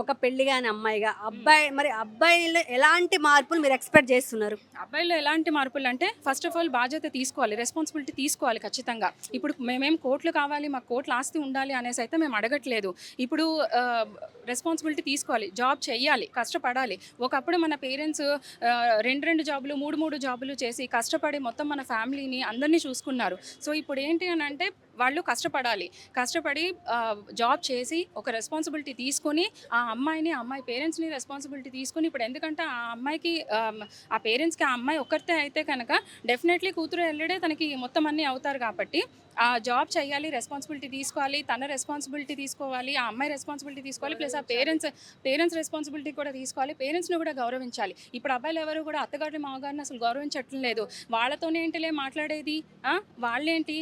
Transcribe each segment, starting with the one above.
ఒక పెళ్లి కాని అమ్మాయిగా అబ్బాయిలో ఎలాంటి మార్పులు మీరు ఎక్స్పెక్ట్ చేస్తున్నారు? అబ్బాయిలో ఎలాంటి మార్పులు అంటే ఫస్ట్ ఆఫ్ ఆల్ బాధ్యత తీసుకోవాలి, రెస్పాన్సిబిలిటీ తీసుకోవాలి ఖచ్చితంగా. ఇప్పుడు మేమేం కోట్లు కావాలి, మాకు కోట్ల ఆస్తి ఉండాలి అనేసి అయితే మేము అడగట్లేదు. ఇప్పుడు రెస్పాన్సిబిలిటీ తీసుకోవాలి, జాబ్ చెయ్యాలి, కష్టపడాలి. ఒకప్పుడు మన పేరెంట్స్ రెండు రెండు జాబులు, మూడు మూడు జాబులు చేసి కష్టపడి మొత్తం మన ఫ్యామిలీని అందరినీ చూసుకున్నారు. సో ఇప్పుడు ఏంటి అని అంటే వాళ్ళు కష్టపడి జాబ్ చేసి ఒక రెస్పాన్సిబిలిటీ తీసుకొని ఆ అమ్మాయిని, ఆ అమ్మాయి పేరెంట్స్ని రెస్పాన్సిబిలిటీ తీసుకొని, ఇప్పుడు ఎందుకంటే ఆ అమ్మాయికి ఆ పేరెంట్స్కి ఆ అమ్మాయి ఒక్కరితే అయితే కనుక డెఫినెట్లీ కూతురు ఎల్లుడే తనకి మొత్తం అన్నీ అవుతారు కాబట్టి ఆ జాబ్ చేయాలి, రెస్పాన్సిబిలిటీ తీసుకోవాలి, తన రెస్పాన్సిబిలిటీ తీసుకోవాలి, ఆ అమ్మాయి రెస్పాన్సిబిలిటీ తీసుకోవాలి, ప్లస్ ఆ పేరెంట్స్ రెస్పాన్సిబిలిటీ కూడా తీసుకోవాలి, పేరెంట్స్ని కూడా గౌరవించాలి. ఇప్పుడు అబ్బాయిలు ఎవరు కూడా అత్తగారిని మామగారిని అసలు గౌరవించట్లేదు లేదు. వాళ్ళతోనే ఏంటిలే మాట్లాడేది, వాళ్ళేంటి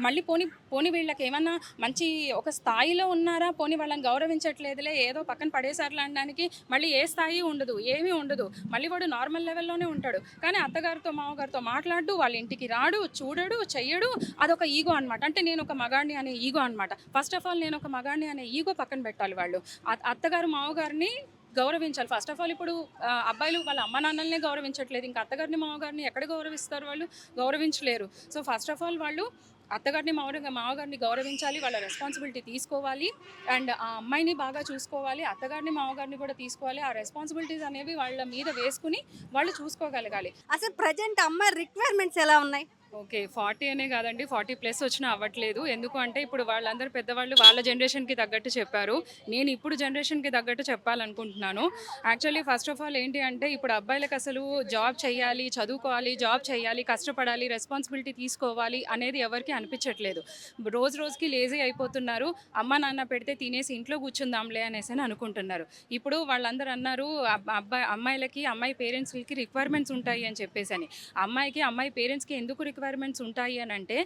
మళ్ళీ పోనీ పోనీ వీళ్ళకి ఏమన్నా మంచి ఒక స్థాయిలో ఉన్నారా, పోనీ వాళ్ళని గౌరవించట్లేదులే ఏదో పక్కన పడేసారులే అనడానికి మళ్ళీ ఏ స్థాయి ఉండదు, ఏమీ ఉండదు. మళ్ళీ వాడు నార్మల్ లెవెల్లోనే ఉంటాడు. కానీ అత్తగారితో మామగారితో మాట్లాడు, వాళ్ళ ఇంటికి రాడు, చూడడు, చెయ్యడు. అదొక ఈగో అనమాట. అంటే నేను ఒక మగాడిని అనే ఈగో అనమాట. ఫస్ట్ ఆఫ్ ఆల్ నేను ఒక మగాడిని అనే ఈగో పక్కన పెట్టాలి వాళ్ళు. అత్తగారు మామగారిని గౌరవించాలి ఫస్ట్ ఆఫ్ ఆల్. ఇప్పుడు అబ్బాయిలు వాళ్ళ అమ్మ నాన్నల్నే గౌరవించట్లేదు, ఇంకా అత్తగారిని మామగారిని ఎక్కడ గౌరవిస్తారు వాళ్ళు? గౌరవించలేరు. సో ఫస్ట్ ఆఫ్ ఆల్ వాళ్ళు అత్తగారిని మామగారిని గౌరవించాలి, వాళ్ళ రెస్పాన్సిబిలిటీ తీసుకోవాలి, అండ్ ఆ అమ్మాయిని బాగా చూసుకోవాలి, అత్తగారిని మామగారిని కూడా తీసుకోవాలి. ఆ రెస్పాన్సిబిలిటీస్ అనేవి వాళ్ళ మీద వేసుకుని వాళ్ళు చూసుకోగలగాలి. అసలు ప్రజెంట్ అమ్మాయి రిక్వైర్మెంట్స్ ఎలా ఉన్నాయి? ఓకే. 40 అనే కాదండి, 40+ వచ్చినా అవ్వట్లేదు. ఎందుకు అంటే ఇప్పుడు వాళ్ళందరూ పెద్దవాళ్ళు వాళ్ళ జనరేషన్‌కి తగ్గట్టు చెప్పారు. నేను ఇప్పుడు జనరేషన్‌కి తగ్గట్టు చెప్పాలనుకుంటున్నాను. యాక్చువల్లీ ఫస్ట్ ఆఫ్ ఆల్ ఏంటి అంటే ఇప్పుడు అబ్బాయిలకు అసలు జాబ్ చేయాలి, చదువుకోవాలి, జాబ్ చేయాలి, కష్టపడాలి, రెస్పాన్సిబిలిటీ తీసుకోవాలి అనేది ఎవరికీ అనిపించట్లేదు. రోజు రోజుకి లేజీ అయిపోతున్నారు. అమ్మ నాన్న పెడితే తినేసి ఇంట్లో కూర్చుందాంలే అనేసని అనుకుంటున్నారు. ఇప్పుడు వాళ్ళందరూ అన్నారు అమ్మాయిలకి అమ్మాయి పేరెంట్స్‌కి రిక్వైర్మెంట్స్ ఉంటాయి అని చెప్పేసని. అమ్మాయికి అమ్మాయి పేరెంట్స్‌కి ఎందుకు రిక్వైర్మెంట్స్ ఉంటాయి అని అంటే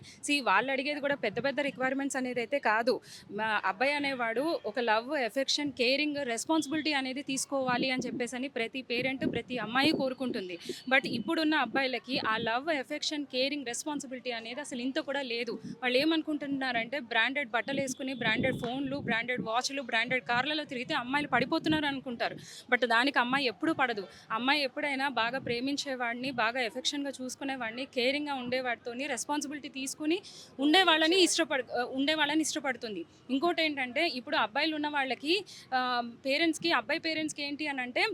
వాళ్ళు అడిగేది కూడా పెద్ద పెద్ద రిక్వైర్మెంట్స్ అనేది అయితే కాదు. మా అబ్బాయి అనేవాడు ఒక లవ్, ఎఫెక్షన్, కేరింగ్, రెస్పాన్సిబిలిటీ అనేది తీసుకోవాలి అని చెప్పేసి ప్రతి పేరెంట్, ప్రతి అమ్మాయి కోరుకుంటుంది. బట్ ఇప్పుడున్న అబ్బాయిలకి ఆ లవ్, ఎఫెక్షన్, కేరింగ్, రెస్పాన్సిబిలిటీ అనేది అసలు ఇంత కూడా లేదు. వాళ్ళు ఏమనుకుంటున్నారంటే బ్రాండెడ్ బట్టలు వేసుకుని, బ్రాండెడ్ ఫోన్లు, బ్రాండెడ్ వాచ్లు, బ్రాండెడ్ కార్లలో తిరిగితే అమ్మాయిలు పడిపోతున్నారు అనుకుంటారు. బట్ దానికి అమ్మాయి ఎప్పుడూ పడదు. అమ్మాయి ఎప్పుడైనా బాగా ప్రేమించేవాడిని, బాగా ఎఫెక్షన్గా చూసుకునేవాడిని, కేరింగ్గా ఉండేవాడితోని రెస్పాన్సిబిలిటీ తీసుకుని ఉండేవాళ్ళని ఇష్టపడుతుంది. ఇంకోటి ఏంటంటే ఇప్పుడు అబ్బాయిలు ఉన్న వాళ్ళకి అబ్బాయి పేరెంట్స్కి ఏంటి అని అంటే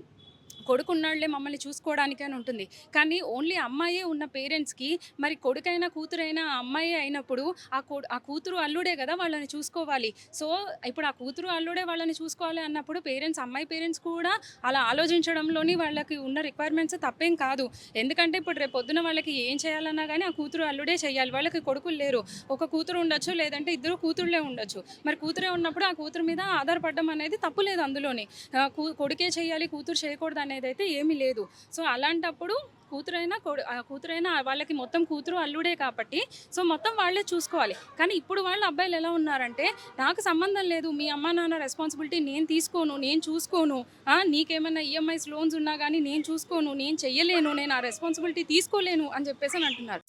కొడుకున్నాళ్లే మమ్మల్ని చూసుకోవడానికి అని ఉంటుంది. కానీ ఓన్లీ అమ్మాయే ఉన్న పేరెంట్స్కి మరి కొడుకైనా కూతురైనా ఆ అమ్మాయి అయినప్పుడు ఆ కూతురు అల్లుడే కదా వాళ్ళని చూసుకోవాలి. సో ఇప్పుడు ఆ కూతురు అల్లుడే వాళ్ళని చూసుకోవాలి అన్నప్పుడు అమ్మాయి పేరెంట్స్ కూడా అలా ఆలోచించడంలోని వాళ్ళకి ఉన్న రిక్వైర్మెంట్స్ తప్పేం కాదు. ఎందుకంటే ఇప్పుడు రేపు పొద్దున వాళ్ళకి ఏం చేయాలన్నా కానీ ఆ కూతురు అల్లుడే చేయాలి. వాళ్ళకి కొడుకులు లేరు. ఒక కూతురు ఉండొచ్చు, లేదంటే ఇద్దరు కూతుళ్ళే ఉండొచ్చు. మరి కూతురే ఉన్నప్పుడు ఆ కూతురు మీద ఆధారపడడం అనేది తప్పు లేదు అందులోని. కొడుకే చేయాలి, కూతురు చేయకూడదు అనేదైతే ఏమీ లేదు. సో అలాంటప్పుడు కూతురైనా వాళ్ళకి మొత్తం కూతురు అల్లుడే కాబట్టి సో మొత్తం వాళ్ళే చూసుకోవాలి. కానీ ఇప్పుడు వాళ్ళ అబ్బాయిలు ఎలా ఉన్నారంటే నాకు సంబంధం లేదు, మీ అమ్మ నాన్న రెస్పాన్సిబిలిటీ నేను తీసుకోను, నేను చూసుకోను, నీకేమైనా ఈఎంఐస్ లోన్స్ ఉన్నా కానీ నేను చూసుకోను, నేను చెయ్యలేను, నేను ఆ రెస్పాన్సిబిలిటీ తీసుకోలేను అని చెప్పేసి అంటున్నారు.